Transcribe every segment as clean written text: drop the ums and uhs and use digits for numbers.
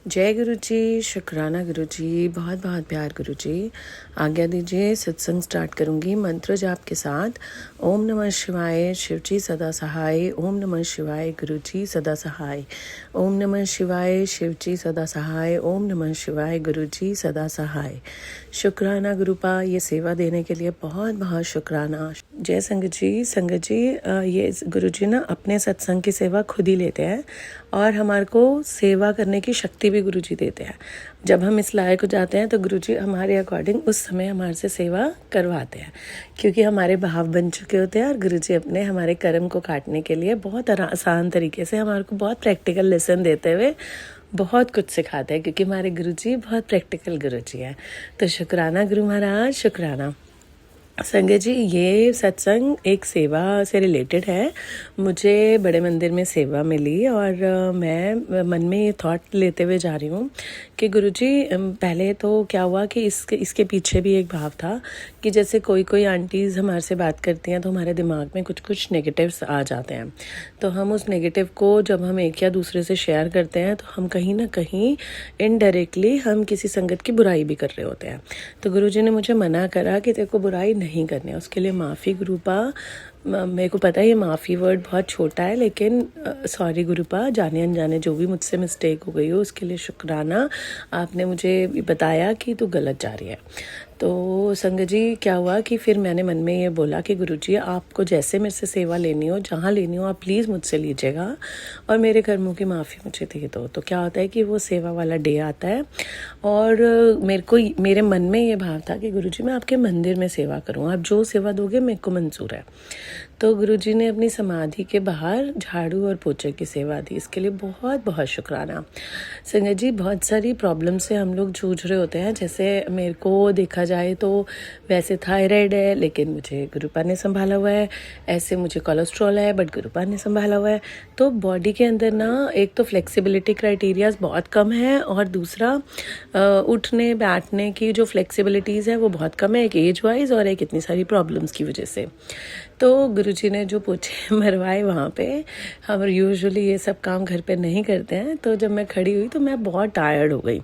जय गुरु जी, शुक्राना गुरु जी, बहुत बहुत प्यार गुरु जी। आज्ञा दीजिए, सत्संग स्टार्ट करूंगी मंत्र जाप के साथ। ओम नमः शिवाय, शिव जी सदा सहाय। ओम नमः शिवाय, गुरु जी सदा सहाय। ओम नमः शिवाय, शिव जी सदा सहाय। ओम नमः शिवाय, गुरु जी सदा सहाय। शुक्राना गुरुपा, ये सेवा देने के लिए बहुत बहुत शुक्राना। जय संगत जी। संगत जी, ये गुरु जी ना अपने सत्संग की सेवा खुद ही लेते हैं और हमारे को सेवा करने की शक्ति भी गुरु जी देते हैं। जब हम इस लायक हो जाते हैं तो गुरु जी हमारे अकॉर्डिंग उस समय हमारे से सेवा करवाते हैं, क्योंकि हमारे भाव बन चुके होते हैं और गुरु जी अपने हमारे कर्म को काटने के लिए बहुत आसान तरीके से हमारे को बहुत प्रैक्टिकल लेसन देते हुए बहुत कुछ सिखाते हैं, क्योंकि हमारे गुरु जी बहुत प्रैक्टिकल गुरु जी हैं। तो शुक्राना गुरु महाराज, शुक्राना। संगत जी, ये सत्संग एक सेवा से रिलेटेड है। मुझे बड़े मंदिर में सेवा मिली और मैं मन में ये थॉट लेते हुए जा रही हूँ कि गुरुजी, पहले तो क्या हुआ कि इसके पीछे भी एक भाव था कि जैसे कोई आंटीज़ हमारे से बात करती हैं तो हमारे दिमाग में कुछ नेगेटिव्स आ जाते हैं। तो हम उस नेगेटिव को जब हम एक या दूसरे से शेयर करते हैं तो हम कहीं ना कहीं इनडायरेक्टली हम किसी संगत की बुराई भी कर रहे होते हैं। तो गुरुजी ने मुझे मना करा कि तेरे को बुराई नहीं करनी है, उसके लिए माफ़ी गुरुपा। मेरे को पता है ये माफ़ी वर्ड बहुत छोटा है, लेकिन सॉरी गुरुपा, जाने अनजाने जो भी मुझसे मिस्टेक हो गई हो उसके लिए शुक्राना। आपने मुझे बताया कि तू गलत जा रही है। तो संगत जी, क्या हुआ कि फिर मैंने मन में ये बोला कि गुरुजी, आपको जैसे मेरे से सेवा लेनी हो, जहाँ लेनी हो, आप प्लीज़ मुझसे लीजिएगा और मेरे कर्मों की माफ़ी मुझे दे दो। तो क्या होता है कि वो सेवा वाला डे आता है और मेरे मन में ये भाव था कि गुरुजी मैं आपके मंदिर में सेवा करूँ, आप जो सेवा दोगे मेरे को मंजूर है। तो गुरुजी ने अपनी समाधि के बाहर झाड़ू और पोछे की सेवा दी, इसके लिए बहुत बहुत शुक्राना। संगत जी, बहुत सारी प्रॉब्लम से हम लोग जूझ रहे होते हैं। जैसे मेरे को देखा जाए तो वैसे थायराइड है, लेकिन मुझे गुरुपा ने संभाला हुआ है। ऐसे मुझे कोलेस्ट्रॉल है, बट गुरुपा ने संभाला हुआ है। तो बॉडी के अंदर ना एक तो फ्लेक्सिबिलिटी क्राइटेरियाज बहुत कम है और दूसरा उठने बैठने की जो फ्लेक्सिबिलिटीज़ है वो बहुत कम है, एक एज वाइज और एक इतनी सारी प्रॉब्लम्स की वजह से। तो गुरुजी ने जो पोछे मरवाए वहाँ पे, हम यूजुअली ये सब काम घर पे नहीं करते हैं। तो जब मैं खड़ी हुई तो मैं बहुत टायर्ड हो गई।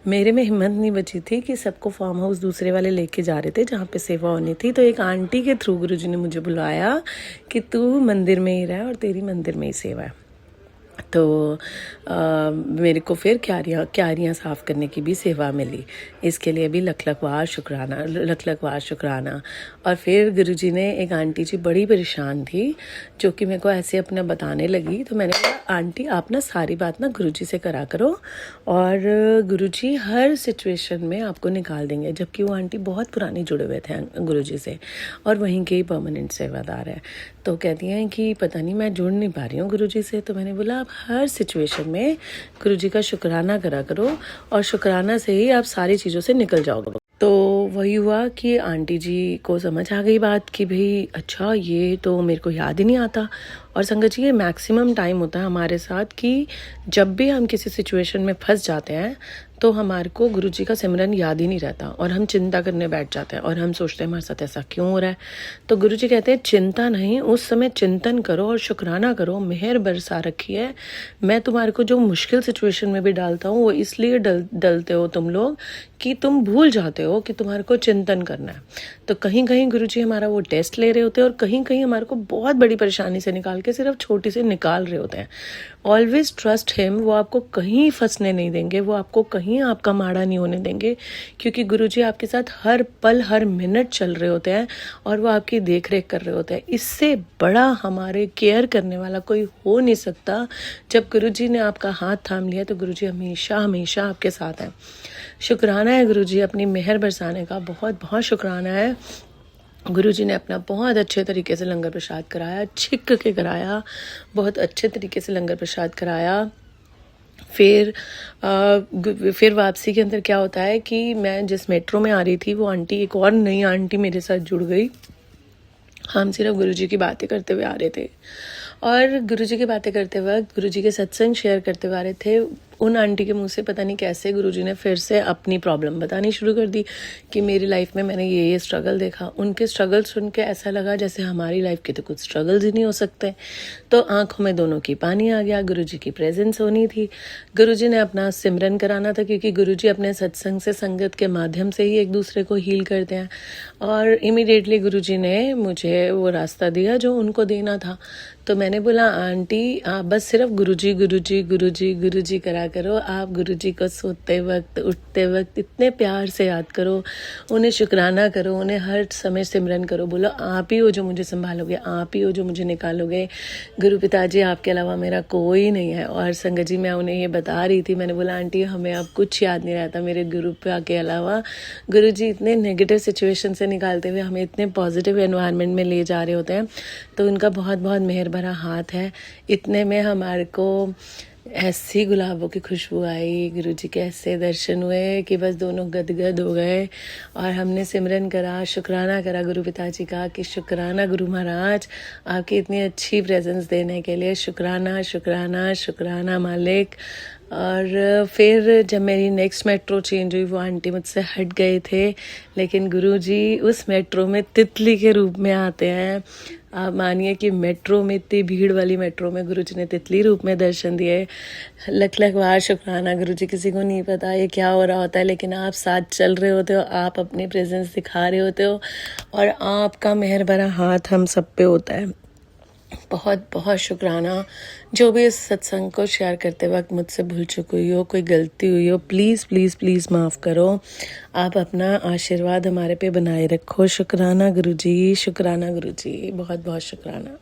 मेरे में हिम्मत नहीं बची थी कि सबको फार्म हाउस दूसरे वाले लेके जा रहे थे जहाँ पे सेवा होनी थी। तो एक आंटी के थ्रू गुरुजी ने मुझे बुलाया कि तू मंदिर में ही रह और तेरी मंदिर में ही सेवा है। तो मेरे को फिर क्यारियाँ साफ़ करने की भी सेवा मिली, इसके लिए भी लख लख वार शुक्राना। और फिर गुरुजी ने, एक आंटी जी बड़ी परेशान थी जो कि मेरे को ऐसे अपना बताने लगी। तो मैंने कहा, आंटी आप ना सारी बात ना गुरुजी से करा करो और गुरुजी हर सिचुएशन में आपको निकाल देंगे। जबकि वो आंटी बहुत पुरानी जुड़े हुए थे गुरुजी से और वहीं के ही परमानेंट सेवादार है। तो कहती हैं कि पता नहीं मैं जुड़ नहीं पा रही हूँ गुरुजी से। तो मैंने बोला, आप हर सिचुएशन में गुरुजी का शुक्राना करा करो और शुक्राना से ही आप सारी चीज़ों से निकल जाओगे। तो वही हुआ कि आंटी जी को समझ आ गई बात कि भाई अच्छा, ये तो मेरे को याद ही नहीं आता। और संगत जी, ये मैक्सिमम टाइम होता है हमारे साथ कि जब भी हम किसी सिचुएशन में फंस जाते हैं तो हमारे को गुरुजी का सिमरन याद ही नहीं रहता और हम चिंता करने बैठ जाते हैं और हम सोचते हैं हमारे साथ ऐसा क्यों हो रहा है। तो गुरुजी कहते हैं, चिंता नहीं, उस समय चिंतन करो और शुक्राना करो, मेहर बरसा रखी है। मैं तुम्हारे को जो मुश्किल सिचुएशन में भी डालता हूँ वो इसलिए डलते हो तुम लोग कि तुम भूल जाते हो कि तुम्हारे को चिंतन करना है। तो कहीं कहीं गुरुजी हमारा वो टेस्ट ले रहे होते हैं और कहीं कहीं हमारे को बहुत बड़ी परेशानी से निकाल के सिर्फ छोटी से निकाल रहे होते हैं। ऑलवेज ट्रस्ट हिम, वो आपको कहीं फंसने नहीं देंगे, वो आपको कहीं आपका माड़ा नहीं होने देंगे, क्योंकि गुरुजी आपके साथ हर पल हर मिनट चल रहे होते हैं और वो आपकी देख रेख कर रहे होते हैं। इससे बड़ा हमारे केयर करने वाला कोई हो नहीं सकता। जब गुरुजी ने आपका हाथ थाम लिया तो गुरुजी हमेशा हमेशा आपके साथ है। शुक्राना है गुरुजी, अपनी मेहर बरसाने का बहुत बहुत शुक्राना है। गुरुजी ने अपना बहुत अच्छे तरीके से लंगर प्रसाद कराया, छिक के कराया, बहुत अच्छे तरीके से लंगर प्रसाद कराया। फिर वापसी के अंदर क्या होता है कि मैं जिस मेट्रो में आ रही थी वो आंटी, एक और नई आंटी मेरे साथ जुड़ गई। हम सिर्फ गुरुजी की बातें करते हुए आ रहे थे और गुरुजी की बातें करते वक्त गुरुजी के सत्संग शेयर करते हुए आ रहे थे। उन आंटी के मुंह से पता नहीं कैसे गुरुजी ने फिर से अपनी प्रॉब्लम बतानी शुरू कर दी कि मेरी लाइफ में मैंने ये स्ट्रगल देखा। उनके स्ट्रगल सुन के ऐसा लगा जैसे हमारी लाइफ के तो कुछ स्ट्रगल्स ही नहीं हो सकते। तो आंखों में दोनों की पानी आ गया। गुरुजी की प्रेजेंस होनी थी, गुरुजी ने अपना सिमरन कराना था, क्योंकि गुरुजी अपने सत्संग से, संगत के माध्यम से ही एक दूसरे को हील करते हैं। और इमीडिएटली गुरुजी ने मुझे वो रास्ता दिया जो उनको देना था। तो मैंने बोला आंटी आप बस सिर्फ गुरुजी गुरुजी गुरुजी गुरुजी करा करो। आप गुरुजी को सोते वक्त, उठते वक्त इतने प्यार से याद करो, उन्हें शुक्राना करो, उन्हें हर समय सिमरन करो। बोलो आप ही हो जो मुझे संभालोगे, आप ही हो जो मुझे निकालोगे। गुरु पिताजी आपके अलावा मेरा कोई नहीं है। और संगत जी मैं उन्हें ये बता रही थी, मैंने बोला आंटी हमें अब कुछ याद नहीं रहता मेरे गुरु के अलावा। गुरुजी इतने नेगेटिव सिचुएशन से निकालते हुए हमें इतने पॉजिटिव एनवायरनमेंट में ले जा रहे होते हैं। तो उनका बहुत बहुत मेहर भरा हाथ है। इतने में हमारे को ऐसी गुलाबों की खुशबू आई, गुरुजी के ऐसे दर्शन हुए कि बस दोनों गदगद हो गए। और हमने सिमरन करा, शुक्राना करा गुरु पिताजी का कि शुक्राना गुरु महाराज आपकी इतनी अच्छी प्रेजेंस देने के लिए, शुक्राना शुक्राना शुक्राना मालिक। और फिर जब मेरी नेक्स्ट मेट्रो चेंज हुई, वो आंटी मुझसे हट गए थे, लेकिन गुरुजी उस मेट्रो में तितली के रूप में आते हैं। आप मानिए कि मेट्रो में, इतनी भीड़ वाली मेट्रो में गुरुजी ने तितली रूप में दर्शन दिए। लख लख बार शुक्राना गुरुजी। किसी को नहीं पता ये क्या हो रहा होता है, लेकिन आप साथ चल रहे होते हो, आप अपनी प्रेजेंस दिखा रहे होते हो और आपका मेहर भरा हाथ हम सब पे होता है। बहुत बहुत शुक्राना। जो भी इस सत्संग को शेयर करते वक्त मुझसे भूल चुकी हुई हो, कोई गलती हुई हो, प्लीज़ प्लीज़ प्लीज़ माफ़ करो। आप अपना आशीर्वाद हमारे पे बनाए रखो। शुक्राना गुरुजी, शुक्राना गुरुजी, बहुत बहुत शुक्राना।